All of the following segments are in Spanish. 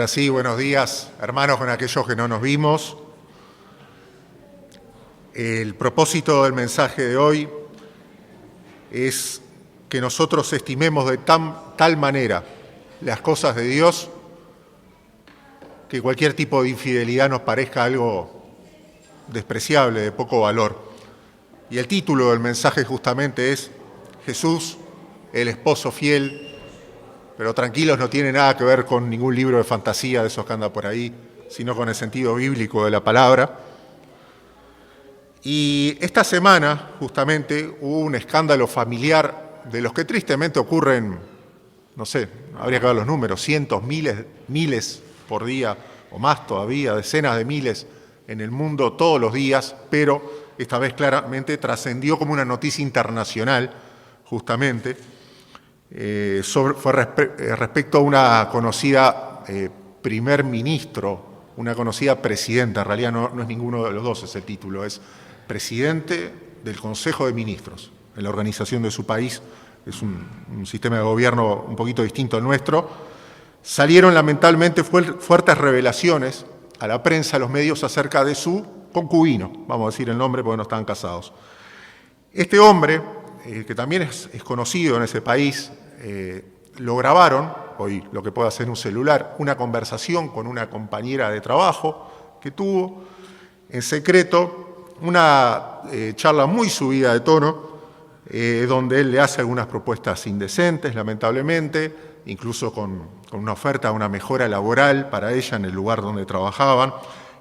Ahora sí, buenos días, hermanos, con aquellos que no nos vimos. El propósito del mensaje de hoy es que nosotros estimemos de tal manera las cosas de Dios que cualquier tipo de infidelidad nos parezca algo despreciable, de poco valor. Y el título del mensaje justamente es Jesús, el esposo fiel. Pero tranquilos, no tiene nada que ver con ningún libro de fantasía de esos que anda por ahí, sino con el sentido bíblico de la palabra. Y esta semana, justamente, hubo un escándalo familiar de los que tristemente ocurren, no sé, habría que ver los números, cientos, miles por día, o más todavía, decenas de miles en el mundo todos los días, pero esta vez claramente trascendió como una noticia internacional, justamente. Fue respecto a una conocida primer ministro, una conocida presidenta, en realidad no es ninguno de los dos, es el título, es presidente del Consejo de Ministros, en la organización de su país, es un sistema de gobierno un poquito distinto al nuestro. Salieron lamentablemente fuertes revelaciones a la prensa, a los medios, acerca de su concubino, vamos a decir el nombre porque no estaban casados. Este hombre, que también es conocido en ese país, lo grabaron, hoy lo que puede hacer un celular, una conversación con una compañera de trabajo que tuvo en secreto, una charla muy subida de tono, donde él le hace algunas propuestas indecentes, lamentablemente, incluso con una oferta de una mejora laboral para ella en el lugar donde trabajaban,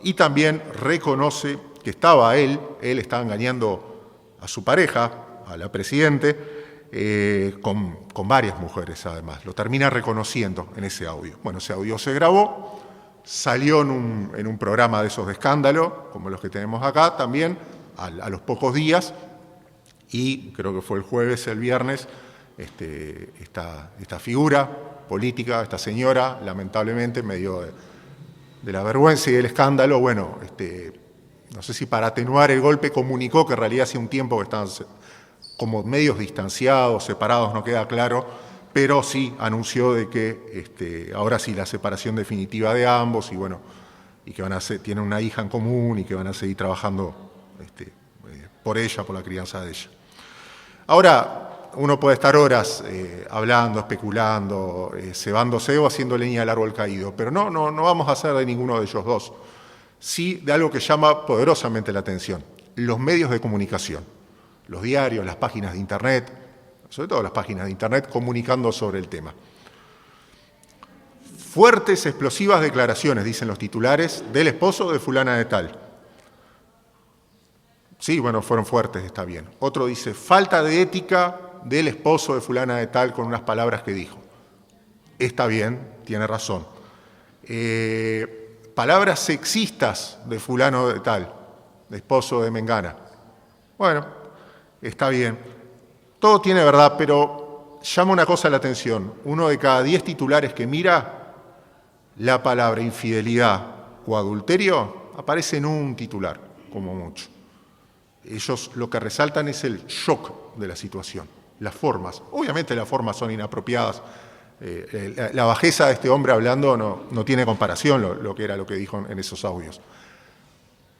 y también reconoce que él estaba engañando a su pareja, a la presidente, con varias mujeres además. Lo termina reconociendo en ese audio. Bueno, ese audio se grabó, salió en un programa de esos de escándalo, como los que tenemos acá también, a los pocos días, y creo que fue el jueves, el viernes, esta figura política, esta señora, lamentablemente, en medio de la vergüenza y del escándalo, bueno, no sé si para atenuar el golpe comunicó que en realidad hacía un tiempo que estaban como medios distanciados, separados, no queda claro, pero sí anunció de que ahora sí la separación definitiva de ambos y bueno, y que tienen una hija en común y que van a seguir trabajando por ella, por la crianza de ella. Ahora, uno puede estar horas hablando, especulando, cebándose o haciendo leña del árbol caído, pero no vamos a hacer de ninguno de ellos dos. Sí de algo que llama poderosamente la atención, los medios de comunicación, los diarios, las páginas de Internet, sobre todo las páginas de Internet, comunicando sobre el tema. Fuertes, explosivas declaraciones, dicen los titulares, del esposo de fulana de tal. Sí, bueno, fueron fuertes, está bien. Otro dice, falta de ética del esposo de fulana de tal con unas palabras que dijo. Está bien, tiene razón. Palabras sexistas de fulano de tal, de esposo de Mengana. Bueno, está bien. Todo tiene verdad, pero llama una cosa la atención. 1 de cada 10 titulares que mira, la palabra infidelidad o adulterio aparece en un titular, como mucho. Ellos lo que resaltan es el shock de la situación, las formas. Obviamente las formas son inapropiadas. La bajeza de este hombre hablando no tiene comparación lo que era lo que dijo en esos audios.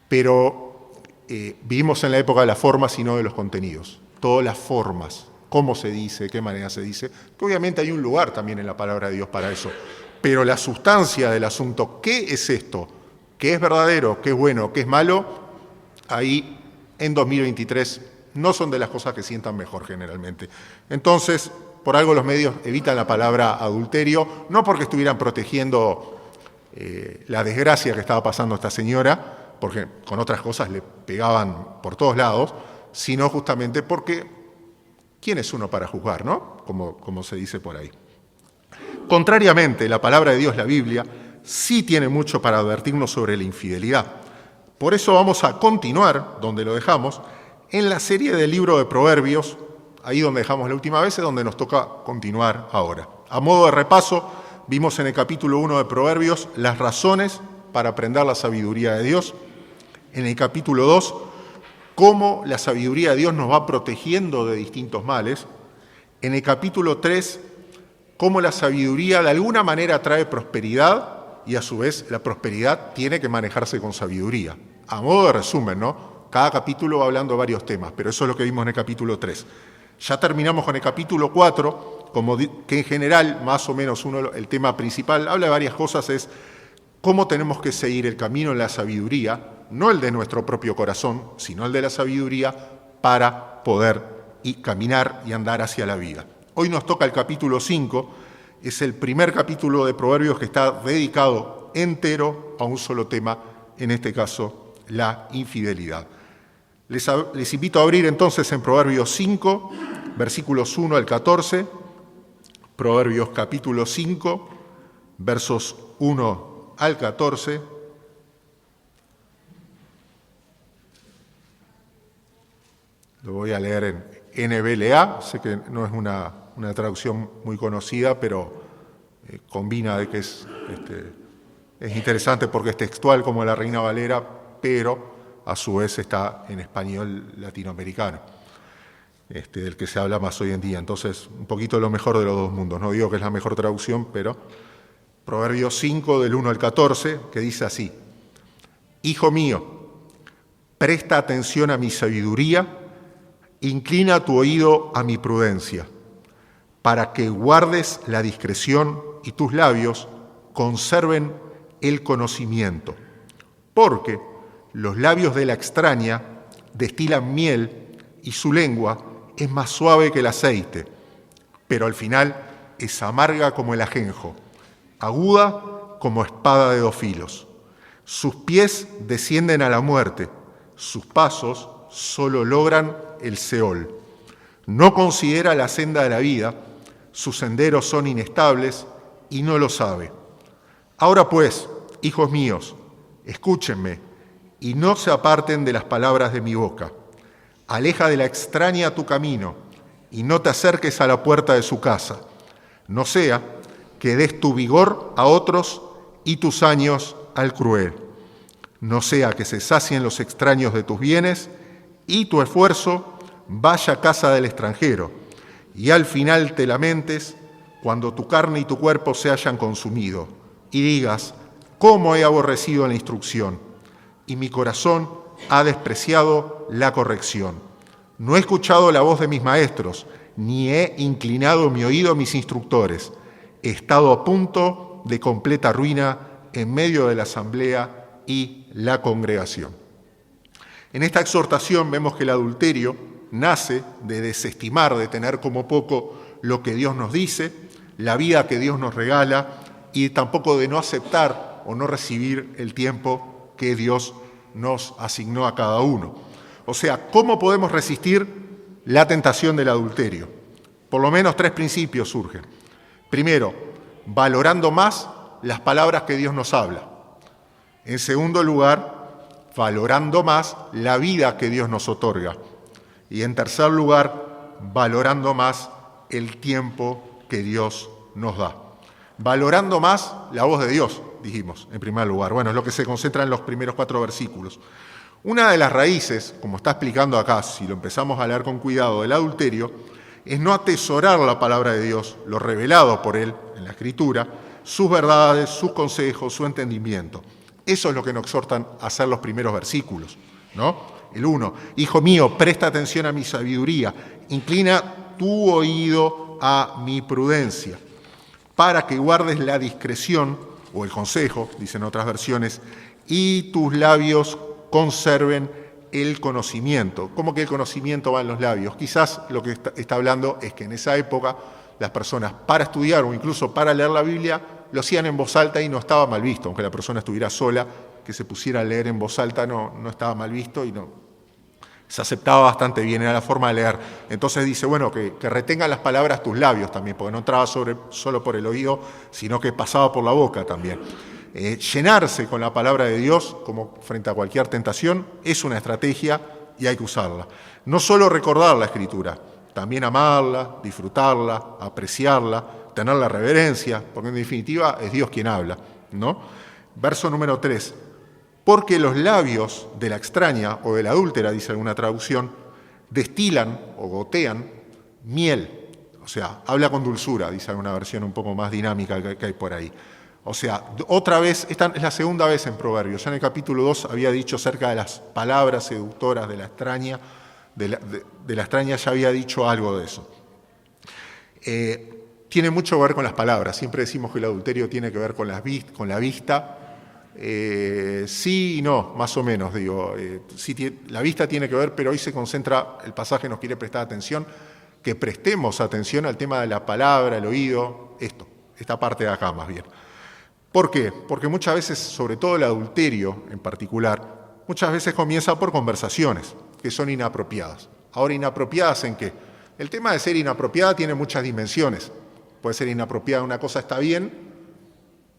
Pero vivimos en la época de las formas y no de los contenidos. Todas las formas, cómo se dice, de qué manera se dice, que obviamente hay un lugar también en la palabra de Dios para eso. Pero la sustancia del asunto, ¿qué es esto? ¿Qué es verdadero? ¿Qué es bueno? ¿Qué es malo? Ahí en 2023 no son de las cosas que sientan mejor generalmente. Entonces, por algo los medios evitan la palabra adulterio, no porque estuvieran protegiendo la desgracia que estaba pasando a esta señora, porque con otras cosas le pegaban por todos lados, sino justamente porque ¿quién es uno para juzgar, no? Como se dice por ahí. Contrariamente, la palabra de Dios, la Biblia, sí tiene mucho para advertirnos sobre la infidelidad. Por eso vamos a continuar, donde lo dejamos, en la serie del libro de Proverbios, ahí donde dejamos la última vez, es donde nos toca continuar ahora. A modo de repaso, vimos en el capítulo 1 de Proverbios las razones para aprender la sabiduría de Dios. En el capítulo 2, cómo la sabiduría de Dios nos va protegiendo de distintos males. En el capítulo 3, cómo la sabiduría de alguna manera trae prosperidad y a su vez la prosperidad tiene que manejarse con sabiduría. A modo de resumen, ¿no? Cada capítulo va hablando de varios temas, pero eso es lo que vimos en el capítulo 3. Ya terminamos con el capítulo 4, que en general, más o menos el tema principal, habla de varias cosas, es cómo tenemos que seguir el camino en la sabiduría, no el de nuestro propio corazón, sino el de la sabiduría para poder caminar y andar hacia la vida. Hoy nos toca el capítulo 5, es el primer capítulo de Proverbios que está dedicado entero a un solo tema, en este caso, la infidelidad. Les invito a abrir entonces en Proverbios 5, versículos 1 al 14, Proverbios capítulo 5, versos 1 al 14. Lo voy a leer en NBLA, sé que no es una traducción muy conocida, pero combina de que es interesante porque es textual como la Reina Valera, pero a su vez está en español latinoamericano, del que se habla más hoy en día. Entonces, un poquito lo mejor de los dos mundos. No digo que es la mejor traducción, pero Proverbios 5, del 1 al 14, que dice así: Hijo mío, presta atención a mi sabiduría, inclina tu oído a mi prudencia, para que guardes la discreción y tus labios conserven el conocimiento. Porque los labios de la extraña destilan miel y su lengua es más suave que el aceite, pero al final es amarga como el ajenjo, aguda como espada de dos filos. Sus pies descienden a la muerte, sus pasos solo logran el Seol. No considera la senda de la vida, sus senderos son inestables y no lo sabe. Ahora pues, hijos míos, escúchenme y no se aparten de las palabras de mi boca. Aleja de la extraña tu camino y no te acerques a la puerta de su casa. No sea que des tu vigor a otros y tus años al cruel. No sea que se sacien los extraños de tus bienes y tu esfuerzo vaya a casa del extranjero, y al final te lamentes cuando tu carne y tu cuerpo se hayan consumido, y digas: ¿cómo he aborrecido la instrucción? Y mi corazón ha despreciado la corrección. No he escuchado la voz de mis maestros, ni he inclinado mi oído a mis instructores. He estado a punto de completa ruina en medio de la asamblea y la congregación. En esta exhortación vemos que el adulterio nace de desestimar, de tener como poco lo que Dios nos dice, la vida que Dios nos regala, y tampoco de no aceptar o no recibir el tiempo que Dios nos asignó a cada uno. O sea, ¿cómo podemos resistir la tentación del adulterio? Por lo menos 3 principios surgen. Primero, valorando más las palabras que Dios nos habla. En segundo lugar, valorando más la vida que Dios nos otorga. Y en tercer lugar, valorando más el tiempo que Dios nos da. Valorando más la voz de Dios, dijimos, en primer lugar. Bueno, es lo que se concentra en los primeros 4 versículos. Una de las raíces, como está explicando acá, si lo empezamos a leer con cuidado, del adulterio, es no atesorar la palabra de Dios, lo revelado por Él en la Escritura, sus verdades, sus consejos, su entendimiento. Eso es lo que nos exhortan a hacer los primeros versículos, ¿no? El 1, hijo mío, presta atención a mi sabiduría, inclina tu oído a mi prudencia, para que guardes la discreción, o el consejo, dicen otras versiones, y tus labios conserven el conocimiento. ¿Cómo que el conocimiento va en los labios? Quizás lo que está hablando es que en esa época las personas, para estudiar o incluso para leer la Biblia, lo hacían en voz alta y no estaba mal visto, aunque la persona estuviera sola, que se pusiera a leer en voz alta no estaba mal visto y se aceptaba bastante bien, era la forma de leer. Entonces dice, bueno, que retengan las palabras tus labios también, porque no entraba solo por el oído, sino que pasaba por la boca también. Llenarse con la palabra de Dios, como frente a cualquier tentación, es una estrategia y hay que usarla. No solo recordar la Escritura, también amarla, disfrutarla, apreciarla, tener la reverencia, porque en definitiva es Dios quien habla, ¿no? Verso número 3. Porque los labios de la extraña o de la adúltera, dice alguna traducción, destilan o gotean miel. O sea, habla con dulzura, dice alguna versión un poco más dinámica que hay por ahí. O sea, otra vez, esta es la segunda vez en Proverbios. Ya en el capítulo 2 había dicho acerca de las palabras seductoras de la extraña, de la extraña ya había dicho algo de eso. Tiene mucho que ver con las palabras. Siempre decimos que el adulterio tiene que ver con la vista. Sí y no, más o menos, digo. La vista tiene que ver, pero hoy se concentra, el pasaje nos quiere prestar atención, que prestemos atención al tema de la palabra, el oído, esta parte de acá más bien. ¿Por qué? Porque muchas veces, sobre todo el adulterio en particular, muchas veces comienza por conversaciones que son inapropiadas. Ahora, ¿inapropiadas en qué? El tema de ser inapropiada tiene muchas dimensiones. Puede ser inapropiada, una cosa está bien,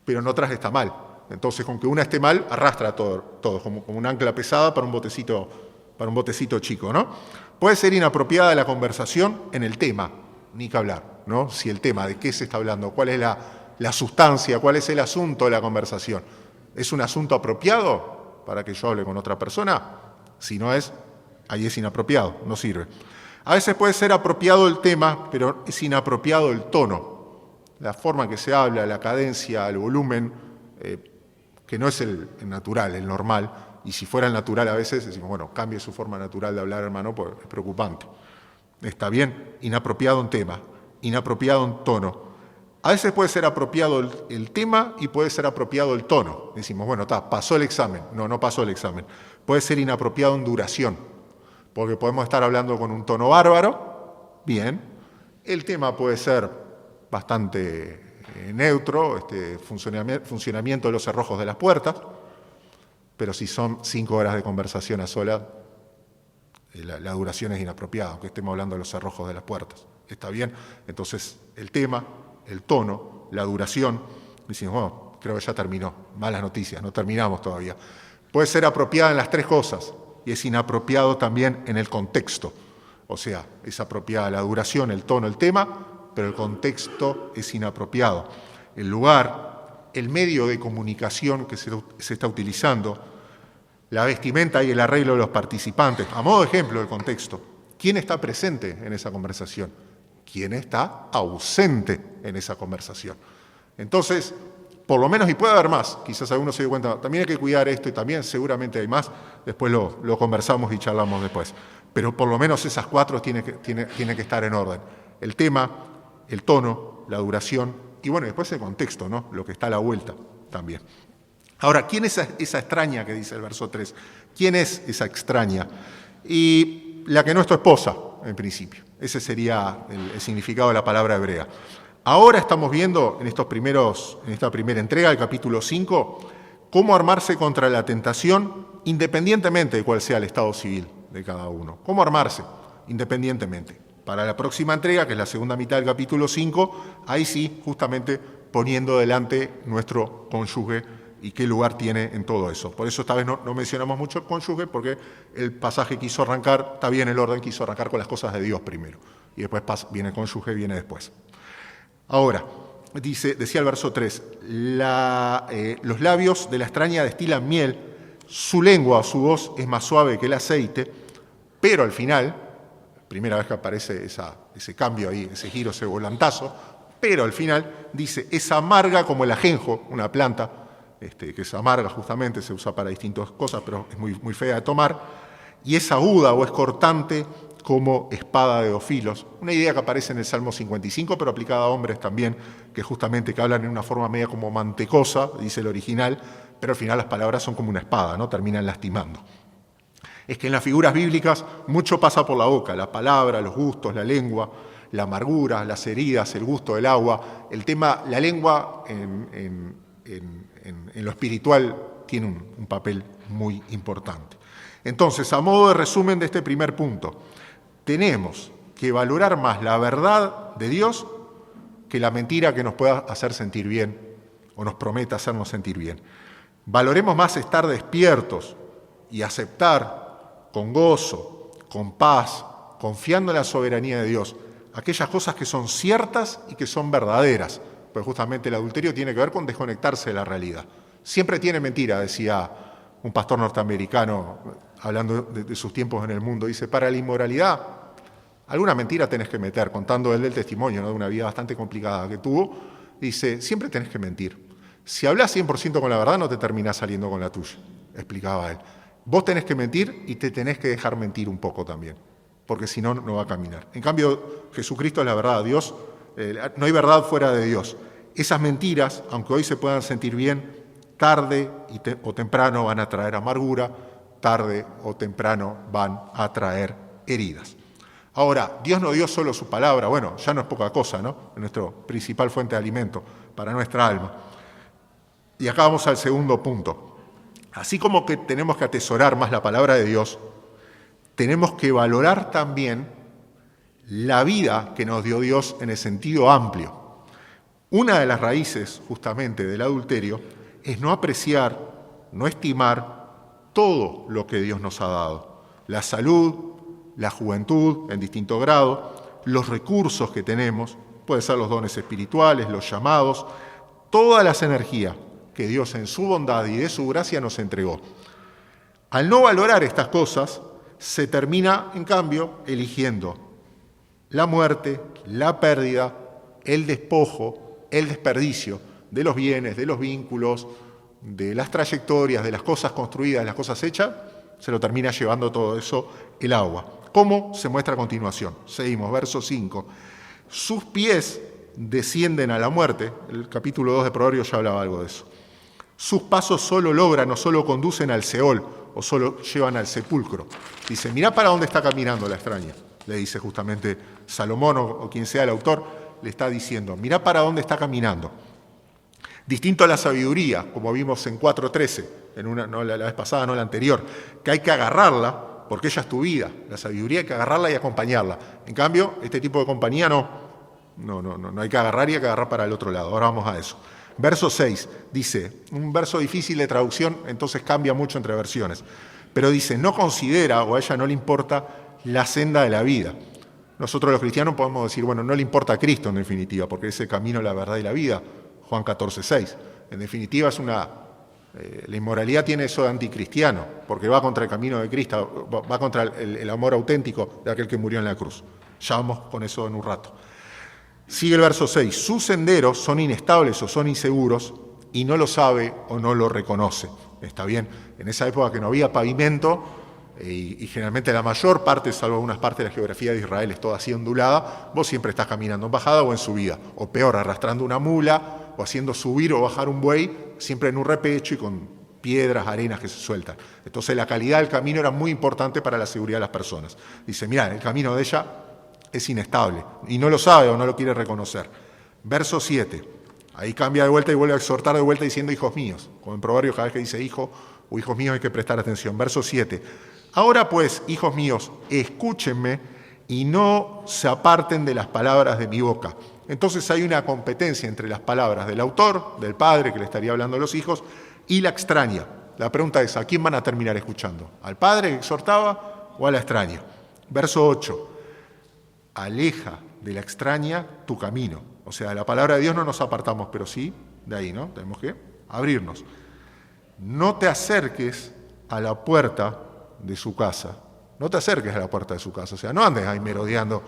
pero en otras está mal. Entonces, con que una esté mal, arrastra todo como un ancla pesada para un botecito chico, ¿no? Puede ser inapropiada la conversación en el tema, ni que hablar, ¿no? Si el tema, de qué se está hablando, cuál es la sustancia, cuál es el asunto de la conversación. ¿Es un asunto apropiado para que yo hable con otra persona? Si no es, ahí es inapropiado, no sirve. A veces puede ser apropiado el tema, pero es inapropiado el tono, la forma en que se habla, la cadencia, el volumen, que no es el natural, el normal. Y si fuera el natural a veces decimos, bueno, cambie su forma natural de hablar, hermano, pues es preocupante. Está bien, inapropiado en tema, inapropiado en tono. A veces puede ser apropiado el tema y puede ser apropiado el tono. Decimos, bueno, pasó el examen. No pasó el examen. Puede ser inapropiado en duración, porque podemos estar hablando con un tono bárbaro, bien. El tema puede ser bastante neutro, funcionamiento de los cerrojos de las puertas, pero si son 5 horas de conversación a solas, la duración es inapropiada, aunque estemos hablando de los cerrojos de las puertas. ¿Está bien? Entonces, el tema, el tono, la duración, decimos, bueno, creo que ya terminó. Malas noticias, no terminamos todavía. Puede ser apropiada en las 3 cosas y es inapropiado también en el contexto. O sea, es apropiada la duración, el tono, el tema, pero el contexto es inapropiado. El lugar, el medio de comunicación que se está utilizando, la vestimenta y el arreglo de los participantes. A modo de ejemplo del contexto, ¿quién está presente en esa conversación? ¿Quién está ausente en esa conversación? Entonces, por lo menos, y puede haber más, quizás alguno se dio cuenta, también hay que cuidar esto y también seguramente hay más, después lo conversamos y charlamos después. Pero por lo menos esas 4 tienen que estar en orden. El tema, el tono, la duración y bueno, después el contexto, ¿no? Lo que está a la vuelta también. Ahora, ¿quién es esa extraña que dice el verso 3? ¿Quién es esa extraña? Y la que no es tu esposa, en principio. Ese sería el significado de la palabra hebrea. Ahora estamos viendo en esta primera entrega del capítulo 5 cómo armarse contra la tentación independientemente de cuál sea el estado civil de cada uno. ¿Cómo armarse independientemente? Para la próxima entrega, que es la segunda mitad del capítulo 5, ahí sí, justamente poniendo delante nuestro cónyuge y qué lugar tiene en todo eso. Por eso esta vez no mencionamos mucho el cónyuge, porque el pasaje quiso arrancar, está bien el orden, quiso arrancar con las cosas de Dios primero. Y después viene el cónyuge, viene después. Ahora, decía el verso 3, los labios de la extraña destilan miel, su lengua o su voz es más suave que el aceite, pero al final, primera vez que aparece ese cambio ahí, ese giro, ese volantazo, pero al final dice, es amarga como el ajenjo, una planta, que es amarga justamente, se usa para distintas cosas, pero es muy, muy fea de tomar, y es aguda o es cortante como espada de 2 filos. Una idea que aparece en el Salmo 55, pero aplicada a hombres también, que justamente que hablan en una forma media como mantecosa, dice el original, pero al final las palabras son como una espada, ¿no? Terminan lastimando. Es que en las figuras bíblicas mucho pasa por la boca, la palabra, los gustos, la lengua, la amargura, las heridas, el gusto del agua. El tema, la lengua en lo espiritual tiene un papel muy importante. Entonces, a modo de resumen de este primer punto, tenemos que valorar más la verdad de Dios que la mentira que nos pueda hacer sentir bien o nos prometa hacernos sentir bien. Valoremos más estar despiertos y aceptar con gozo, con paz, confiando en la soberanía de Dios, aquellas cosas que son ciertas y que son verdaderas. Pues justamente el adulterio tiene que ver con desconectarse de la realidad. Siempre tiene mentira, decía un pastor norteamericano, hablando de sus tiempos en el mundo. Dice, para la inmoralidad, alguna mentira tenés que meter, contando él del testimonio, ¿no? De una vida bastante complicada que tuvo. Dice, siempre tenés que mentir. Si hablas 100% con la verdad, no te terminás saliendo con la tuya, explicaba él. Vos tenés que mentir y te tenés que dejar mentir un poco también, porque si no, no va a caminar. En cambio, Jesucristo es la verdad, Dios, no hay verdad fuera de Dios. Esas mentiras, aunque hoy se puedan sentir bien, tarde o temprano van a traer amargura, tarde o temprano van a traer heridas. Ahora, Dios no dio solo su palabra, bueno, ya no es poca cosa, ¿no? Es nuestra principal fuente de alimento para nuestra alma. Y acá vamos al segundo punto. Así como que tenemos que atesorar más la palabra de Dios, tenemos que valorar también la vida que nos dio Dios en el sentido amplio. Una de las raíces, justamente, del adulterio es no apreciar, no estimar todo lo que Dios nos ha dado. La salud, la juventud en distinto grado, los recursos que tenemos, pueden ser los dones espirituales, los llamados, todas las energías que Dios en su bondad y de su gracia nos entregó. Al no valorar estas cosas, se termina, en cambio, eligiendo la muerte, la pérdida, el despojo, el desperdicio de los bienes, de los vínculos, de las trayectorias, de las cosas construidas, de las cosas hechas, se lo termina llevando todo eso el agua. ¿Cómo? Se muestra a continuación. Seguimos, verso 5. Sus pies descienden a la muerte. El capítulo 2 de Proverbios ya hablaba algo de eso. Sus pasos solo logran o solo conducen al Seol o solo llevan al sepulcro. Dice, mirá para dónde está caminando la extraña. Le dice justamente Salomón o quien sea el autor, le está diciendo, mirá para dónde está caminando. Distinto a la sabiduría, como vimos en 4.13, no la vez pasada, no la anterior, que hay que agarrarla porque ella es tu vida. La sabiduría hay que agarrarla y acompañarla. En cambio, este tipo de compañía no hay que agarrar y hay que agarrar para el otro lado. Ahora vamos a eso. Verso 6 dice, un verso difícil de traducción, entonces cambia mucho entre versiones, pero dice, no considera o a ella no le importa la senda de la vida. Nosotros los cristianos podemos decir, bueno, no le importa a Cristo en definitiva, porque es el camino, la verdad y la vida, Juan 14:6. En definitiva la inmoralidad tiene eso de anticristiano, porque va contra el camino de Cristo, va contra el amor auténtico de aquel que murió en la cruz. Ya vamos con eso en un rato. Sigue el verso 6. Sus senderos son inestables o son inseguros y no lo sabe o no lo reconoce. Está bien, en esa época que no había pavimento y generalmente la mayor parte, salvo algunas partes de la geografía de Israel, es toda así ondulada, vos siempre estás caminando en bajada o en subida, o peor, arrastrando una mula o haciendo subir o bajar un buey, siempre en un repecho y con piedras, arenas que se sueltan. Entonces la calidad del camino era muy importante para la seguridad de las personas. Dice, mirá, el camino de ella es inestable y no lo sabe o no lo quiere reconocer. Verso 7, ahí cambia de vuelta y vuelve a exhortar de vuelta diciendo hijos míos, como en Proverbios cada vez que dice hijo o hijos míos hay que prestar atención. Verso 7, ahora pues, hijos míos, escúchenme y no se aparten de las palabras de mi boca. Entonces hay una competencia entre las palabras del autor, del padre que le estaría hablando a los hijos, y la extraña. La pregunta es, ¿a quién van a terminar escuchando? ¿Al padre que exhortaba o a la extraña? Verso 8, aleja de la extraña tu camino. O sea, de la palabra de Dios no nos apartamos, pero sí de ahí, ¿no? Tenemos que abrirnos. No te acerques a la puerta de su casa. No te acerques a la puerta de su casa. O sea, no andes ahí merodeando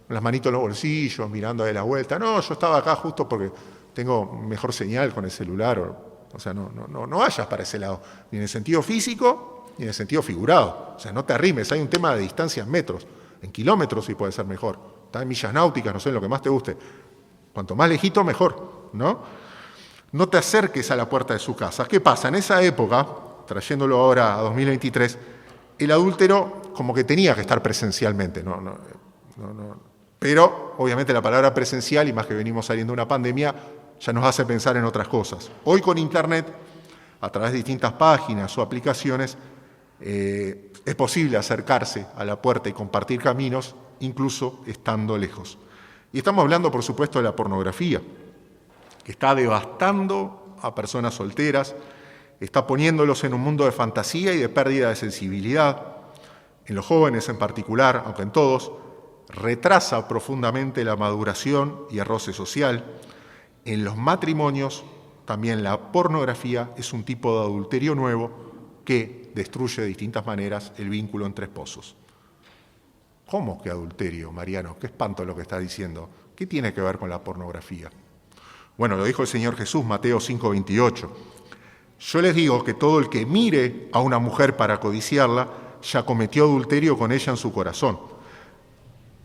las manitos en los bolsillos, mirando de la vuelta. No, yo estaba acá justo porque tengo mejor señal con el celular. O sea, no vayas para ese lado, ni en el sentido físico, ni en el sentido figurado. O sea, no te arrimes. Hay un tema de distancia en metros. En kilómetros sí puede ser mejor. Está en millas náuticas, no sé, en lo que más te guste. Cuanto más lejito, mejor, ¿no? No te acerques a la puerta de su casa. ¿Qué pasa? En esa época, trayéndolo ahora a 2023, el adúltero como que tenía que estar presencialmente, pero obviamente la palabra presencial, y más que venimos saliendo de una pandemia, ya nos hace pensar en otras cosas. Hoy con Internet, a través de distintas páginas o aplicaciones, es posible acercarse a la puerta y compartir caminos, incluso estando lejos. Y estamos hablando, por supuesto, de la pornografía, que está devastando a personas solteras, está poniéndolos en un mundo de fantasía y de pérdida de sensibilidad, en los jóvenes en particular, aunque en todos, retrasa profundamente la maduración y el roce social. En los matrimonios, también la pornografía es un tipo de adulterio nuevo que destruye de distintas maneras el vínculo entre esposos. ¿Cómo que adulterio, Mariano? Qué espanto lo que está diciendo. ¿Qué tiene que ver con la pornografía? Bueno, lo dijo el Señor Jesús, Mateo 5:28. Yo les digo que todo el que mire a una mujer para codiciarla, ya cometió adulterio con ella en su corazón.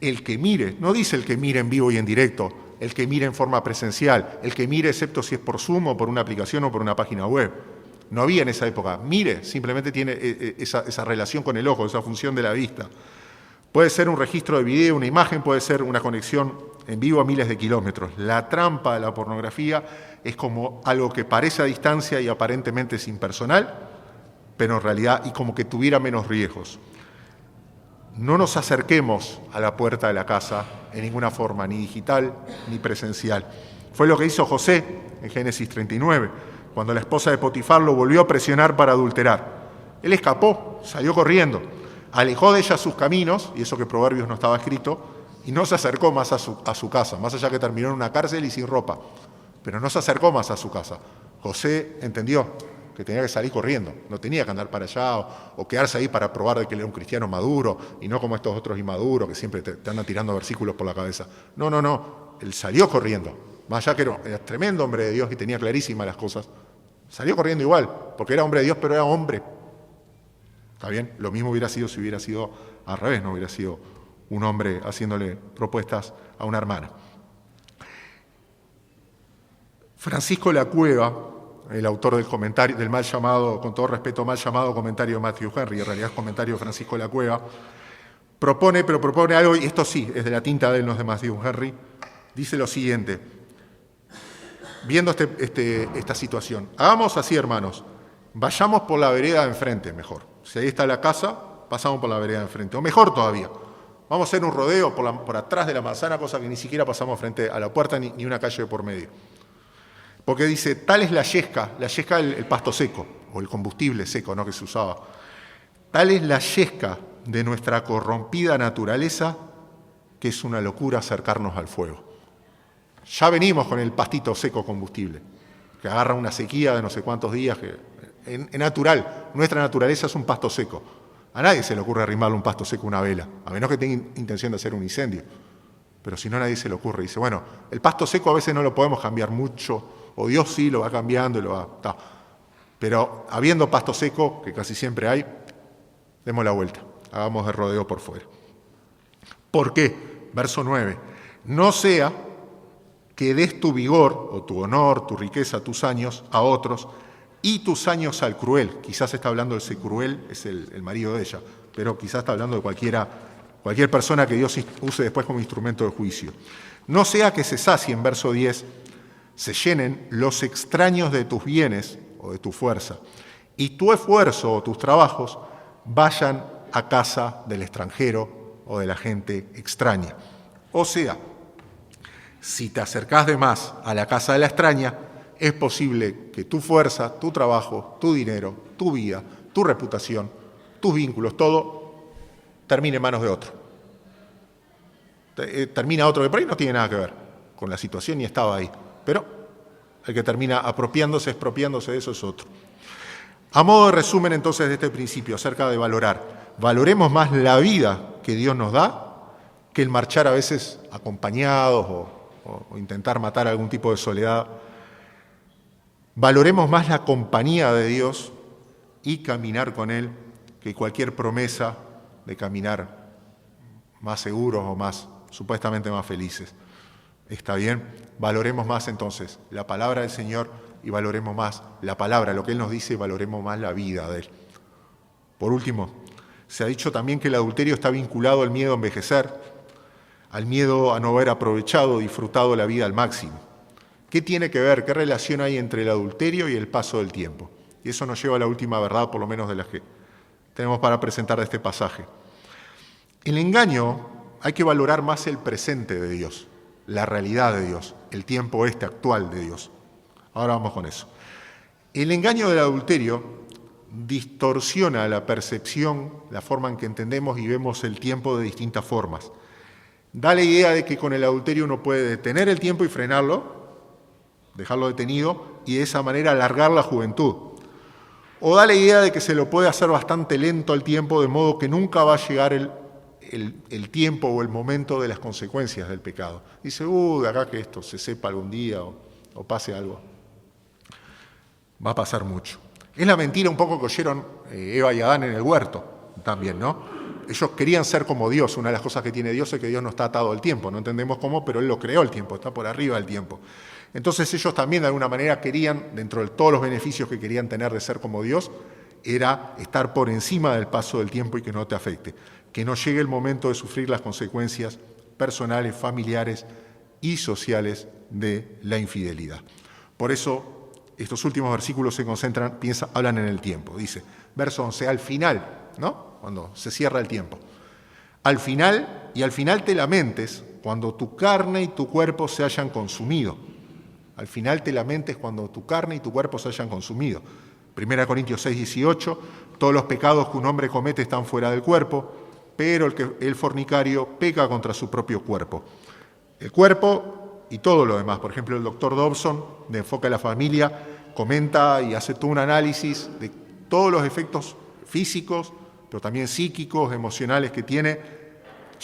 El que mire, no dice el que mire en vivo y en directo, el que mire en forma presencial, el que mire excepto si es por Zoom o por una aplicación o por una página web. No había en esa época. Mire, simplemente tiene esa relación con el ojo, esa función de la vista. Puede ser un registro de video, una imagen, puede ser una conexión en vivo a miles de kilómetros. La trampa de la pornografía es como algo que parece a distancia y aparentemente es impersonal, pero en realidad y como que tuviera menos riesgos. No nos acerquemos a la puerta de la casa en ninguna forma, ni digital ni presencial. Fue lo que hizo José en Génesis 39, cuando la esposa de Potifar lo volvió a presionar para adulterar. Él escapó, salió corriendo, alejó de ella sus caminos, y eso que Proverbios no estaba escrito, y no se acercó más a su casa, más allá que terminó en una cárcel y sin ropa, pero no se acercó más a su casa. José entendió que tenía que salir corriendo, no tenía que andar para allá o quedarse ahí para probar de que él era un cristiano maduro y no como estos otros inmaduros que siempre te andan tirando versículos por la cabeza. No, él salió corriendo, más allá que era tremendo hombre de Dios y tenía clarísimas las cosas, salió corriendo igual, porque era hombre de Dios, pero era hombre. ¿Está bien? Lo mismo hubiera sido si hubiera sido al revés, no hubiera sido un hombre haciéndole propuestas a una hermana. Francisco de la Cueva, el autor del comentario, del mal llamado, con todo respeto, mal llamado comentario de Matthew Henry, en realidad es comentario de Francisco de la Cueva, propone algo, y esto sí, es de la tinta de él, no es de Matthew Henry, dice lo siguiente, viendo esta situación, hagamos así, hermanos, vayamos por la vereda de enfrente mejor. Si ahí está la casa, pasamos por la vereda de enfrente, o mejor todavía, vamos a hacer un rodeo por atrás de la manzana, cosa que ni siquiera pasamos frente a la puerta ni una calle por medio. Porque dice, tal es la yesca el pasto seco, o el combustible seco, ¿no?, que se usaba. Tal es la yesca de nuestra corrompida naturaleza que es una locura acercarnos al fuego. Ya venimos con el pastito seco combustible, que agarra una sequía de no sé cuántos días, que es natural, nuestra naturaleza es un pasto seco. A nadie se le ocurre arrimarle un pasto seco a una vela, a menos que tenga intención de hacer un incendio. Pero si no, a nadie se le ocurre. Dice, bueno, el pasto seco a veces no lo podemos cambiar mucho, o Dios sí lo va cambiando y lo va... Ta. Pero habiendo pasto seco, que casi siempre hay, demos la vuelta, hagamos el rodeo por fuera. ¿Por qué? Verso 9. No sea que des tu vigor, o tu honor, tu riqueza, tus años a otros, y tus años al cruel. Quizás está hablando de ese cruel, es el marido de ella, pero quizás está hablando de cualquier persona que Dios use después como instrumento de juicio. No sea que se sacien, verso 10, se llenen los extraños de tus bienes o de tu fuerza, y tu esfuerzo o tus trabajos vayan a casa del extranjero o de la gente extraña. O sea, si te acercás de más a la casa de la extraña, es posible que tu fuerza, tu trabajo, tu dinero, tu vida, tu reputación, tus vínculos, todo termine en manos de otro. Termina otro que por ahí no tiene nada que ver con la situación ni estaba ahí. Pero el que termina apropiándose, expropiándose de eso es otro. A modo de resumen entonces de este principio acerca de valorar, valoremos más la vida que Dios nos da que el marchar a veces acompañados o intentar matar algún tipo de soledad. Valoremos más la compañía de Dios y caminar con Él que cualquier promesa de caminar más seguros o supuestamente más felices. ¿Está bien? Valoremos más entonces la palabra del Señor y valoremos más la palabra, lo que Él nos dice, y valoremos más la vida de Él. Por último, se ha dicho también que el adulterio está vinculado al miedo a envejecer, al miedo a no haber aprovechado, disfrutado la vida al máximo. ¿Qué tiene que ver, qué relación hay entre el adulterio y el paso del tiempo? Y eso nos lleva a la última verdad, por lo menos de las que tenemos para presentar de este pasaje. El engaño, hay que valorar más el presente de Dios, la realidad de Dios, el tiempo actual de Dios. Ahora vamos con eso. El engaño del adulterio distorsiona la percepción, la forma en que entendemos y vemos el tiempo de distintas formas. Da la idea de que con el adulterio uno puede detener el tiempo y frenarlo, dejarlo detenido y de esa manera alargar la juventud. O da la idea de que se lo puede hacer bastante lento al tiempo, de modo que nunca va a llegar el tiempo o el momento de las consecuencias del pecado. Dice, de acá que esto se sepa algún día, o o pase algo. Va a pasar mucho. Es la mentira un poco que oyeron Eva y Adán en el huerto también, ¿no? Ellos querían ser como Dios. Una de las cosas que tiene Dios es que Dios no está atado al tiempo. No entendemos cómo, pero Él lo creó el tiempo, está por arriba del tiempo. Entonces ellos también de alguna manera querían, dentro de todos los beneficios que querían tener de ser como Dios, era estar por encima del paso del tiempo y que no te afecte. Que no llegue el momento de sufrir las consecuencias personales, familiares y sociales de la infidelidad. Por eso estos últimos versículos se concentran, hablan en el tiempo. Dice, verso 11, al final, ¿no? Cuando se cierra el tiempo. Al final te lamentes cuando tu carne y tu cuerpo se hayan consumido. Al final te lamentes cuando tu carne y tu cuerpo se hayan consumido. 1 Corintios 6, 18, todos los pecados que un hombre comete están fuera del cuerpo, pero el fornicario peca contra su propio cuerpo. El cuerpo y todo lo demás. Por ejemplo, el doctor Dobson, de Enfoque a la Familia, comenta y hace todo un análisis de todos los efectos físicos, pero también psíquicos, emocionales que tiene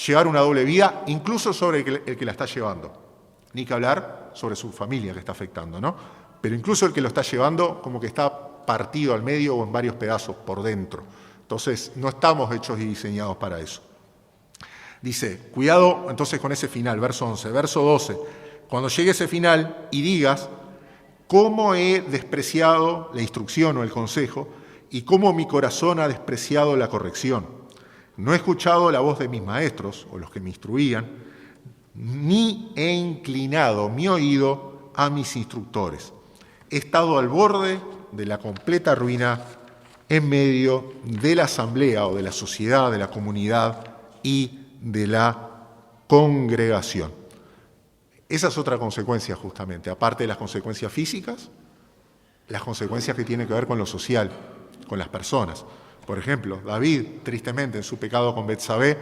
llevar una doble vida, incluso sobre el que la está llevando. Ni que hablar sobre su familia que está afectando, ¿no? Pero incluso el que lo está llevando como que está partido al medio o en varios pedazos por dentro. Entonces, no estamos hechos y diseñados para eso. Dice, cuidado entonces con ese final, verso 11. Verso 12, cuando llegue ese final y digas, ¿cómo he despreciado la instrucción o el consejo y cómo mi corazón ha despreciado la corrección? No he escuchado la voz de mis maestros o los que me instruían, ni he inclinado mi oído a mis instructores. He estado al borde de la completa ruina en medio de la asamblea o de la sociedad, de la comunidad y de la congregación. Esa es otra consecuencia justamente, aparte de las consecuencias físicas, las consecuencias que tienen que ver con lo social, con las personas. Por ejemplo, David, tristemente, en su pecado con Betsabé,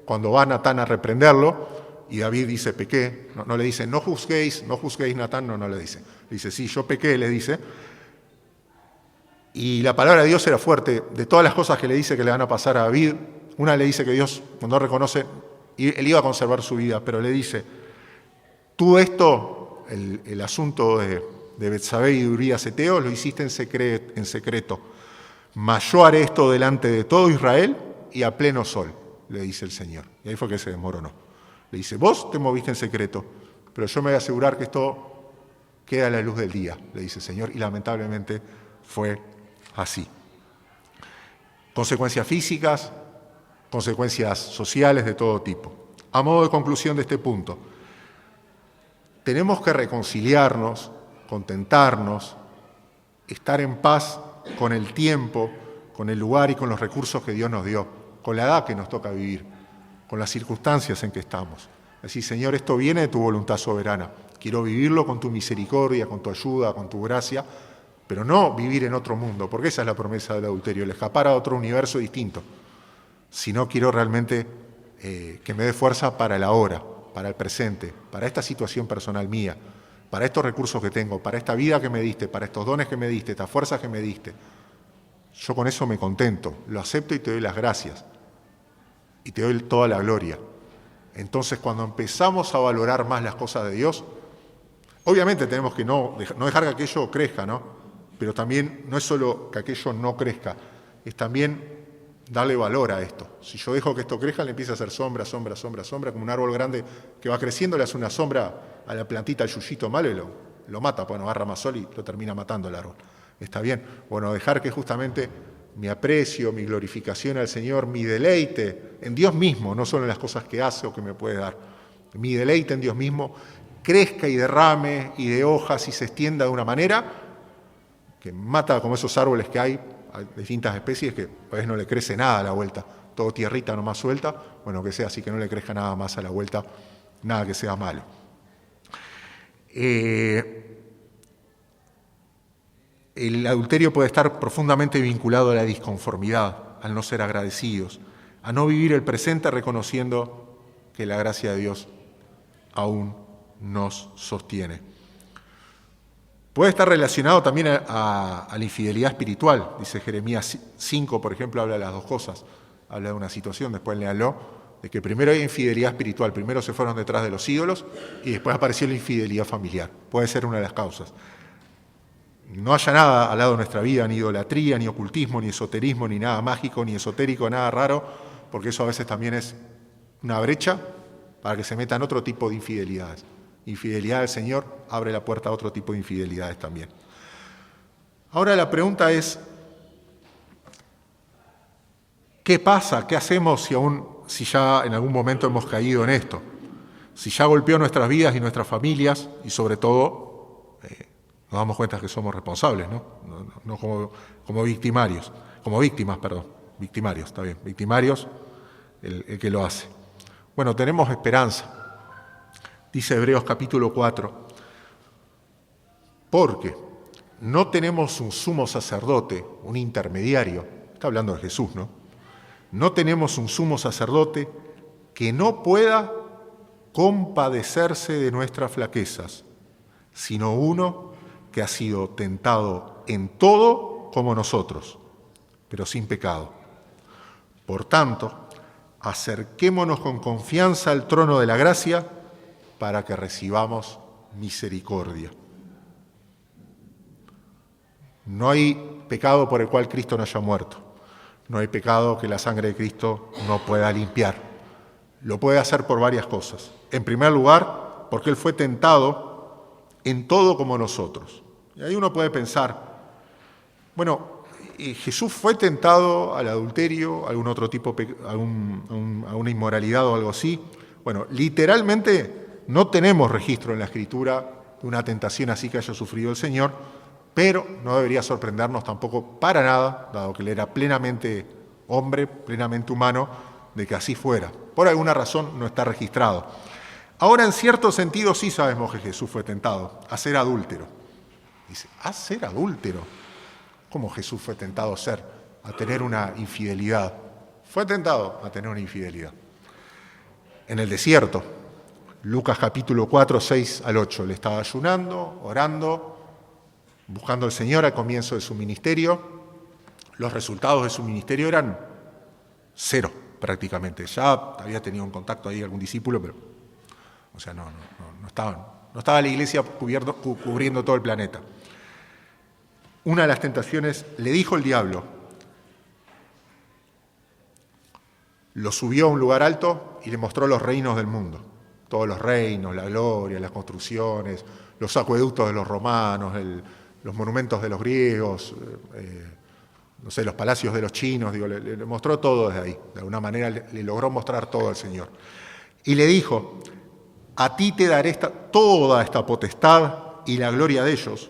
cuando va Natán a reprenderlo, y David dice, pequé, no le dice, no juzguéis, Natán, no le dice. Dice, sí, yo pequé, le dice. Y la palabra de Dios era fuerte. De todas las cosas que le dice que le van a pasar a David, una le dice que Dios no reconoce, y él iba a conservar su vida, pero le dice, tú esto, el asunto de Betsabé y de Urías Eteo, lo hiciste en secreto. Mas yo haré esto delante de todo Israel y a pleno sol, le dice el Señor. Y ahí fue que se desmoronó. Le dice, vos te moviste en secreto, pero yo me voy a asegurar que esto queda a la luz del día, le dice el Señor, y lamentablemente fue así. Consecuencias físicas, consecuencias sociales de todo tipo. A modo de conclusión de este punto, tenemos que reconciliarnos, contentarnos, estar en paz con el tiempo, con el lugar y con los recursos que Dios nos dio, con la edad que nos toca vivir, con las circunstancias en que estamos. Decir, Señor, esto viene de tu voluntad soberana. Quiero vivirlo con tu misericordia, con tu ayuda, con tu gracia, pero no vivir en otro mundo, porque esa es la promesa del adulterio, el escapar a otro universo distinto. Sino quiero realmente que me dé fuerza para el ahora, para el presente, para esta situación personal mía, para estos recursos que tengo, para esta vida que me diste, para estos dones que me diste, estas fuerzas que me diste. Yo con eso me contento, lo acepto y te doy las gracias. Y te doy toda la gloria. Entonces, cuando empezamos a valorar más las cosas de Dios, obviamente tenemos que no dejar que aquello crezca, ¿no? Pero también no es solo que aquello no crezca, es también darle valor a esto. Si yo dejo que esto crezca, le empieza a hacer sombra, como un árbol grande que va creciendo, le hace una sombra a la plantita, al yuyito malo y lo mata, pues no agarra más sol y lo termina matando el árbol. ¿Está bien? Bueno, dejar que justamente mi aprecio, mi glorificación al Señor, mi deleite en Dios mismo, no solo en las cosas que hace o que me puede dar, mi deleite en Dios mismo, crezca y derrame y de hojas y se extienda de una manera que mata como esos árboles que hay distintas especies que a veces no le crece nada a la vuelta, todo tierrita nomás suelta, bueno, que sea así, que no le crezca nada más a la vuelta, nada que sea malo. El adulterio puede estar profundamente vinculado a la disconformidad, al no ser agradecidos, a no vivir el presente reconociendo que la gracia de Dios aún nos sostiene. Puede estar relacionado también a la infidelidad espiritual. Dice Jeremías 5, por ejemplo, habla de las dos cosas. Habla de una situación, después léalo, de que primero hay infidelidad espiritual, primero se fueron detrás de los ídolos y después apareció la infidelidad familiar. Puede ser una de las causas. No haya nada al lado de nuestra vida, ni idolatría, ni ocultismo, ni esoterismo, ni nada mágico, ni esotérico, nada raro, porque eso a veces también es una brecha para que se metan otro tipo de infidelidades. Infidelidad del Señor abre la puerta a otro tipo de infidelidades también. Ahora la pregunta es, ¿qué pasa? ¿Qué hacemos si ya en algún momento hemos caído en esto? Si ya golpeó nuestras vidas y nuestras familias, y sobre todo nos damos cuenta que somos responsables, no como victimarios, como víctimas, perdón, victimarios, está bien, victimarios el que lo hace. Bueno, tenemos esperanza, dice Hebreos capítulo 4, porque no tenemos un sumo sacerdote, un intermediario, está hablando de Jesús, ¿no? No tenemos un sumo sacerdote que no pueda compadecerse de nuestras flaquezas, sino uno que ha sido tentado en todo como nosotros, pero sin pecado. Por tanto, acerquémonos con confianza al trono de la gracia para que recibamos misericordia. No hay pecado por el cual Cristo no haya muerto. No hay pecado que la sangre de Cristo no pueda limpiar. Lo puede hacer por varias cosas. En primer lugar, porque Él fue tentado en todo como nosotros. Y ahí uno puede pensar, bueno, ¿Jesús fue tentado al adulterio, a algún otro tipo, a una inmoralidad o algo así? Bueno, literalmente no tenemos registro en la Escritura de una tentación así que haya sufrido el Señor, pero no debería sorprendernos tampoco para nada, dado que Él era plenamente hombre, plenamente humano, de que así fuera. Por alguna razón no está registrado. Ahora, en cierto sentido, sí sabemos que Jesús fue tentado a ser adúltero. Dice, ¿a ser adúltero? ¿Cómo Jesús fue tentado a tener una infidelidad? Fue tentado a tener una infidelidad. En el desierto, Lucas capítulo 4, 6 al 8, Él estaba ayunando, orando, buscando al Señor al comienzo de su ministerio. Los resultados de su ministerio eran cero, prácticamente. Ya había tenido un contacto ahí algún discípulo, pero no estaba la iglesia cubriendo todo el planeta. Una de las tentaciones le dijo el diablo, lo subió a un lugar alto y le mostró los reinos del mundo. Todos los reinos, la gloria, las construcciones, los acueductos de los romanos, los monumentos de los griegos, los palacios de los chinos, le mostró todo desde ahí. De alguna manera le logró mostrar todo al Señor. Y le dijo, a ti te daré toda esta potestad y la gloria de ellos,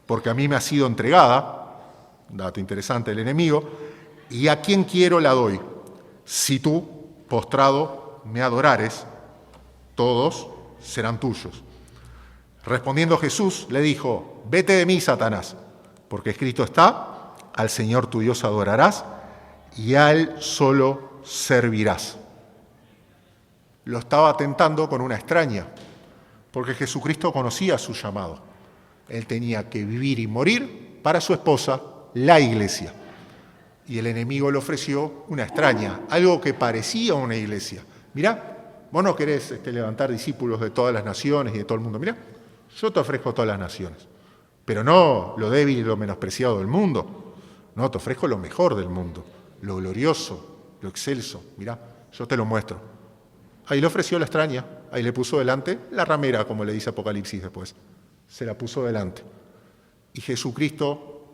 porque a mí me ha sido entregada, dato interesante del enemigo, y a quien quiero la doy. Si tú, postrado, me adorares, todos serán tuyos. Respondiendo Jesús, le dijo, vete de mí, Satanás, porque escrito está, al Señor tu Dios adorarás y a Él solo servirás. Lo estaba tentando con una extraña, porque Jesucristo conocía su llamado. Él tenía que vivir y morir para su esposa, la iglesia. Y el enemigo le ofreció una extraña, algo que parecía una iglesia. Mirá, vos no querés levantar discípulos de todas las naciones y de todo el mundo. Mirá, yo te ofrezco todas las naciones, pero no lo débil y lo menospreciado del mundo. No, te ofrezco lo mejor del mundo, lo glorioso, lo excelso. Mirá, yo te lo muestro. Ahí le ofreció la extraña, ahí le puso delante la ramera, como le dice Apocalipsis después. Se la puso delante. Y Jesucristo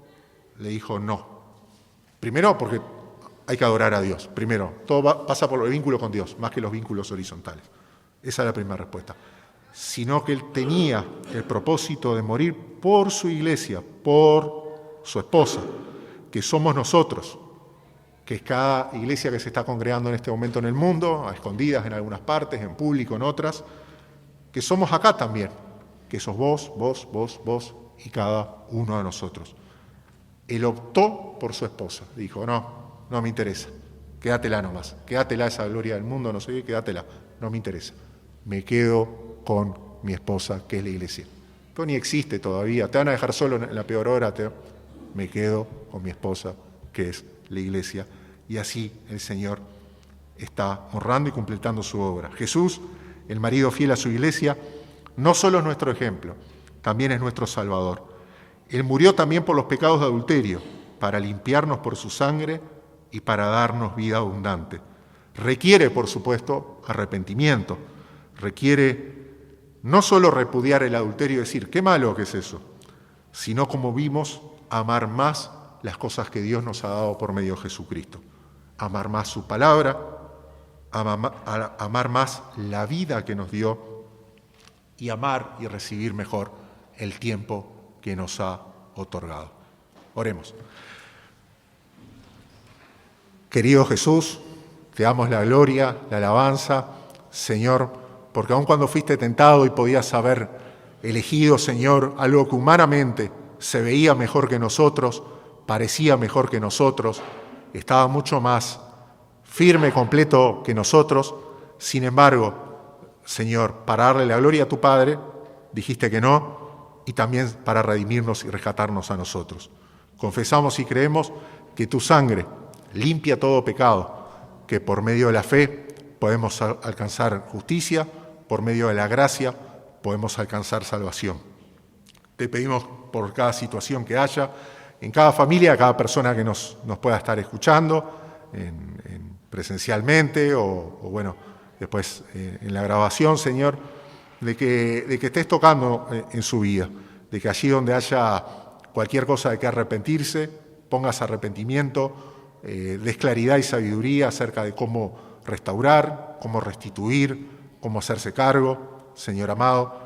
le dijo no. Primero, porque hay que adorar a Dios. Primero, todo pasa por el vínculo con Dios, más que los vínculos horizontales. Esa es la primera respuesta. Sino que Él tenía el propósito de morir por su iglesia, por su esposa, que somos nosotros, que es cada iglesia que se está congregando en este momento en el mundo, a escondidas en algunas partes, en público en otras, que somos acá también, que sos vos y cada uno de nosotros. Él optó por su esposa, dijo, no me interesa, quédatela nomás, quédatela esa gloria del mundo, no sé qué, quédatela, no me interesa, me quedo con mi esposa, que es la iglesia. Pero ni existe todavía, te van a dejar solo en la peor hora, me quedo con mi esposa, que es la iglesia, y así el Señor está honrando y completando su obra. Jesús, el marido fiel a su iglesia, no solo es nuestro ejemplo, también es nuestro Salvador. Él murió también por los pecados de adulterio, para limpiarnos por su sangre y para darnos vida abundante. Requiere, por supuesto, arrepentimiento. Requiere no solo repudiar el adulterio y decir, qué malo que es eso, sino, como vimos, amar más las cosas que Dios nos ha dado por medio de Jesucristo. Amar más su palabra, amar más la vida que nos dio y amar y recibir mejor el tiempo que nos ha otorgado. Oremos. Querido Jesús, te damos la gloria, la alabanza, Señor, porque aun cuando fuiste tentado y podías haber elegido, Señor, algo que humanamente se veía mejor que nosotros, parecía mejor que nosotros, estaba mucho más firme, completo que nosotros, sin embargo, Señor, para darle la gloria a tu Padre, dijiste que no, y también para redimirnos y rescatarnos a nosotros. Confesamos y creemos que tu sangre limpia todo pecado, que por medio de la fe podemos alcanzar justicia, por medio de la gracia podemos alcanzar salvación. Te pedimos por cada situación que haya, en cada familia, cada persona que nos pueda estar escuchando, presencialmente o bueno, después en la grabación, Señor, de que estés tocando en su vida, de que allí donde haya cualquier cosa de que arrepentirse, pongas arrepentimiento, des claridad y sabiduría acerca de cómo restaurar, cómo restituir, cómo hacerse cargo, Señor amado,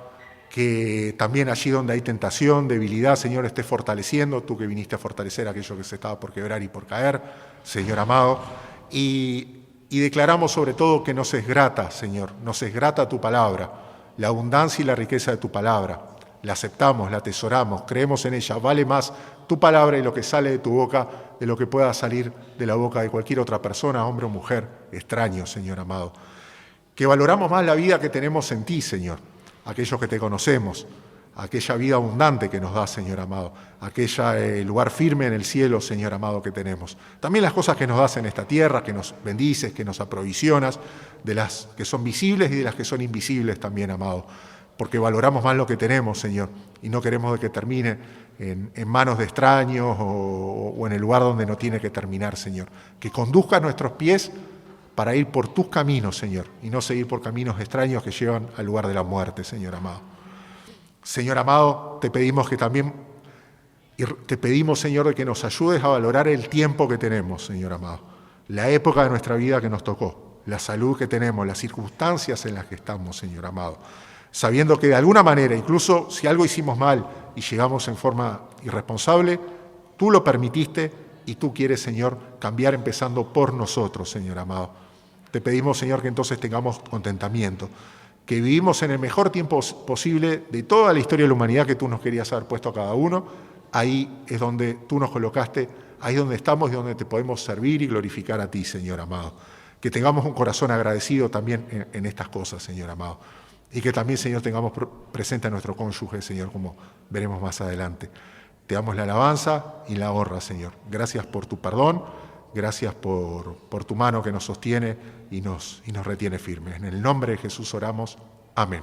que también allí donde hay tentación, debilidad, Señor, estés fortaleciendo, tú que viniste a fortalecer aquello que se estaba por quebrar y por caer, Señor amado, y declaramos sobre todo que nos es grata, Señor, nos es grata tu palabra, la abundancia y la riqueza de tu palabra, la aceptamos, la atesoramos, creemos en ella, vale más tu palabra y lo que sale de tu boca de lo que pueda salir de la boca de cualquier otra persona, hombre o mujer, extraño, Señor amado. Que valoramos más la vida que tenemos en ti, Señor, aquellos que te conocemos, aquella vida abundante que nos das, Señor amado, aquel lugar firme en el cielo, Señor amado, que tenemos. También las cosas que nos das en esta tierra, que nos bendices, que nos aprovisionas, de las que son visibles y de las que son invisibles también, amado, porque valoramos más lo que tenemos, Señor, y no queremos de que termine en manos de extraños o en el lugar donde no tiene que terminar, Señor. Que conduzca nuestros pies para ir por tus caminos, Señor, y no seguir por caminos extraños que llevan al lugar de la muerte, Señor amado. Señor amado, te pedimos, Señor, de que nos ayudes a valorar el tiempo que tenemos, Señor amado, la época de nuestra vida que nos tocó, la salud que tenemos, las circunstancias en las que estamos, Señor amado, sabiendo que de alguna manera, incluso si algo hicimos mal y llegamos en forma irresponsable, tú lo permitiste y tú quieres, Señor, cambiar empezando por nosotros, Señor amado. Te pedimos, Señor, que entonces tengamos contentamiento, que vivimos en el mejor tiempo posible de toda la historia de la humanidad que tú nos querías haber puesto a cada uno. Ahí es donde tú nos colocaste, ahí es donde estamos y donde te podemos servir y glorificar a ti, Señor amado. Que tengamos un corazón agradecido también en estas cosas, Señor amado. Y que también, Señor, tengamos presente a nuestro cónyuge, Señor, como veremos más adelante. Te damos la alabanza y la honra, Señor. Gracias por tu perdón, gracias por tu mano que nos sostiene y nos retiene firmes. En el nombre de Jesús oramos. Amén.